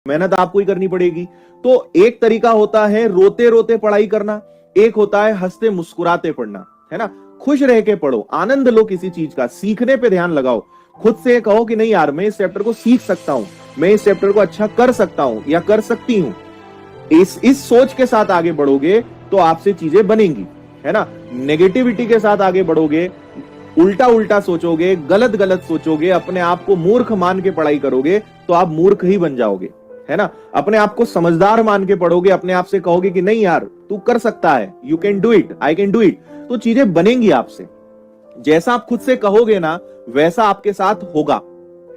मेहनत आपको ही करनी पड़ेगी। तो एक तरीका होता है रोते रोते पढ़ाई करना, एक होता है हंसते मुस्कुराते पढ़ना, है ना। खुश रह के पढ़ो, आनंद लो किसी चीज का, सीखने पे ध्यान लगाओ। खुद से कहो कि नहीं यार, मैं इस चैप्टर को सीख सकता हूं, मैं इस चैप्टर को अच्छा कर सकता हूं या कर सकती हूं। इस सोच के साथ आगे बढ़ोगे तो आपसे चीजें बनेंगी, है ना। नेगेटिविटी के साथ आगे बढ़ोगे, उल्टा उल्टा सोचोगे, गलत गलत सोचोगे, अपने आप को मूर्ख मान के पढ़ाई करोगे तो आप मूर्ख ही बन जाओगे, है ना। अपने आप को समझदार मान के पढ़ोगे, अपने आप से कहोगे कि नहीं यार तू कर सकता है, you can do it, I can do it, तो चीजें बनेंगी आपसे। जैसा आप खुद से कहोगे ना वैसा आपके साथ होगा,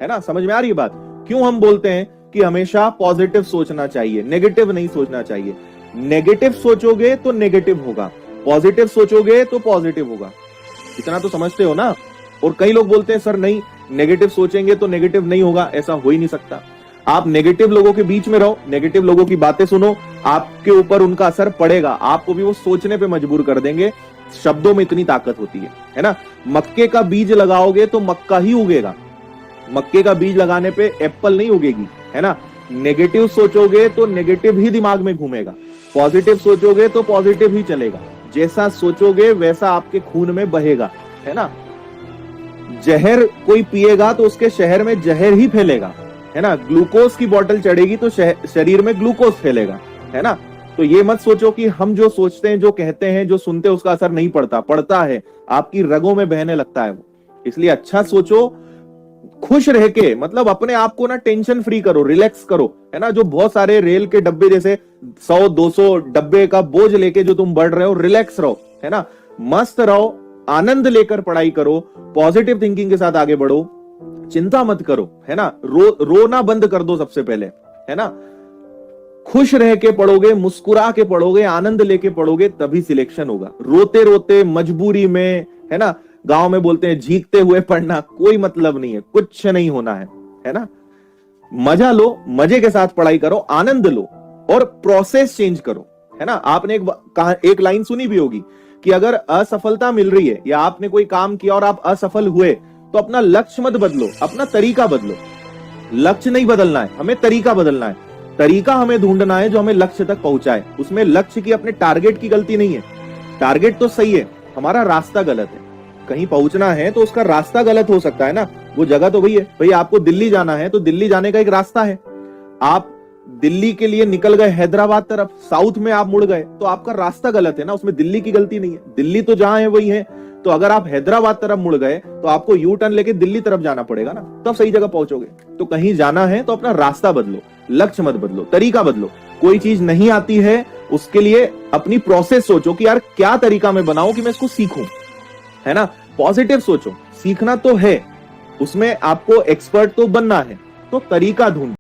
है ना। समझ में आ रही है बात? क्यों हम बोलते हैं कि हमेशा पॉजिटिव सोचना चाहिए, नेगेटिव नहीं सोचना चाहिए। नेगेटिव सोचोगे तो नेगेटिव होगा, पॉजिटिव सोचोगे तो पॉजिटिव होगा। इतना तो समझते हो ना। और कई लोग बोलते हैं सर नहीं, नेगेटिव सोचेंगे तो नेगेटिव नहीं होगा, ऐसा हो ही नहीं सकता। आप नेगेटिव लोगों के बीच में रहो, नेगेटिव लोगों की बातें सुनो, आपके ऊपर उनका असर पड़ेगा, आपको भी वो सोचने पे मजबूर कर देंगे। शब्दों में इतनी ताकत होती है ना। मक्के का बीज लगाओगे तो मक्का ही उगेगा, मक्के का बीज लगाने पे एप्पल नहीं उगेगी, है ना। नेगेटिव सोचोगे तो नेगेटिव ही दिमाग में घूमेगा, पॉजिटिव सोचोगे तो पॉजिटिव ही चलेगा। जैसा सोचोगे वैसा आपके खून में बहेगा, है ना। जहर कोई पिएगा तो उसके शहर में जहर ही फैलेगा, है ना। ग्लूकोज की बोतल चढ़ेगी तो शरीर में ग्लूकोज फैलेगा, है ना। तो ये मत सोचो कि हम जो सोचते हैं, जो कहते हैं, जो सुनते हैं उसका असर नहीं पड़ता, पड़ता है, आपकी रगों में बहने लगता है वो। इसलिए अच्छा सोचो, खुश रह के, मतलब अपने आप को ना टेंशन फ्री करो, रिलैक्स करो, है ना। जो बहुत सारे रेल के डब्बे जैसे 100-200 डब्बे का बोझ लेके जो तुम बढ़ रहे हो, रिलैक्स रहो, है ना। मस्त रहो, आनंद लेकर पढ़ाई करो, पॉजिटिव थिंकिंग के साथ आगे बढ़ो, चिंता मत करो, है ना। रोना बंद कर दो सबसे पहले, है ना। खुश रह के पढ़ोगे, मुस्कुरा के पढ़ोगे, आनंद लेके पढ़ोगे, तभी सिलेक्शन होगा। रोते रोते मजबूरी में, है ना, गांव में बोलते हैं झीकते हुए पढ़ना कोई मतलब नहीं है, कुछ नहीं होना है ना। मजा लो, मजे के साथ पढ़ाई करो, आनंद लो और प्रोसेस चेंज करो, है ना। आपने एक लाइन सुनी भी होगी कि अगर असफलता मिल रही है या आपने कोई काम किया और आप असफल हुए तो अपना लक्ष्य मत बदलो, अपना तरीका बदलो। लक्ष्य नहीं बदलना है, हमें तरीका बदलना है। तरीका हमें ढूंढना है जो हमें लक्ष्य तक पहुंचाए। उसमें लक्ष्य की, अपने टारगेट की गलती नहीं है। टारगेट तो सही है, हमारा रास्ता गलत है। कहीं पहुंचना है तो उसका रास्ता गलत हो सकता है ना। वो जगह तो वही है, भाई आपको दिल्ली जाना है तो दिल्ली जाने का एक रास्ता है। आप दिल्ली के लिए निकल गए हैदराबाद तरफ, साउथ में आप मुड़ गए तो आपका रास्ता गलत है ना, उसमें दिल्ली की गलती नहीं है। दिल्ली तो जहां है वही है। तो अगर आप हैदराबाद तरफ मुड़ गए तो आपको यू टर्न लेके दिल्ली तरफ जाना पड़ेगा ना, तब सही जगह पहुंचोगे। तो कहीं जाना है तो अपना रास्ता बदलो, लक्ष्य मत बदलो, तरीका बदलो। कोई चीज नहीं आती है उसके लिए अपनी प्रोसेस सोचो कि यार क्या तरीका मैं बनाऊं कि मैं इसको सीखूं, है ना। पॉजिटिव सोचो, सीखना तो है, उसमें आपको एक्सपर्ट तो बनना है, तो तरीका ढूंढो।